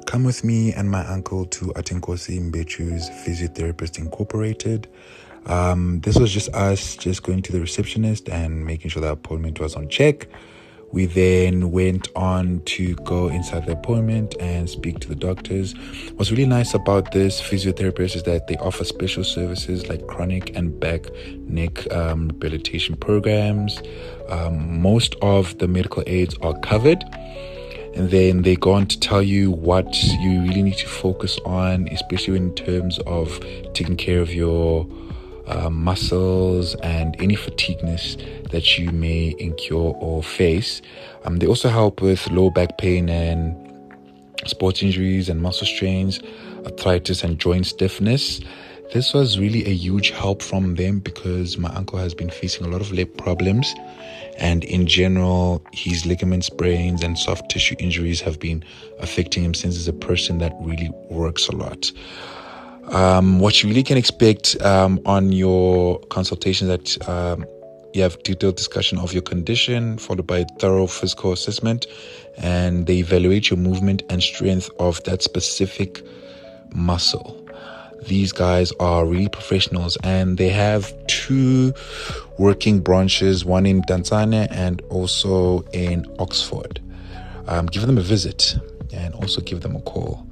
come with me and my uncle to Atenkosi Mbechu's Physiotherapist Incorporated. This was just us just going to the receptionist and making sure the appointment was on check. We then went on to go inside the appointment and speak to the doctors. What's really nice about this physiotherapist is that they offer special services like chronic and back neck rehabilitation programs. Most of the medical aids are covered. And then they go on to tell you what you really need to focus on, especially in terms of taking care of your muscles and any fatigueness that you may incur or face. They also help with low back pain and sports injuries and muscle strains, arthritis and joint stiffness. This was really a huge help from them because my uncle has been facing a lot of leg problems, and in general his ligament sprains and soft tissue injuries have been affecting him since he's a person that really works a lot. What you really can expect on your consultation that you have detailed discussion of your condition, followed by a thorough physical assessment, and they evaluate your movement and strength of that specific muscle. These guys are really professionals, and they have 2 working branches, one in Tanzania and also in Oxford. Give them a visit and also give them a call.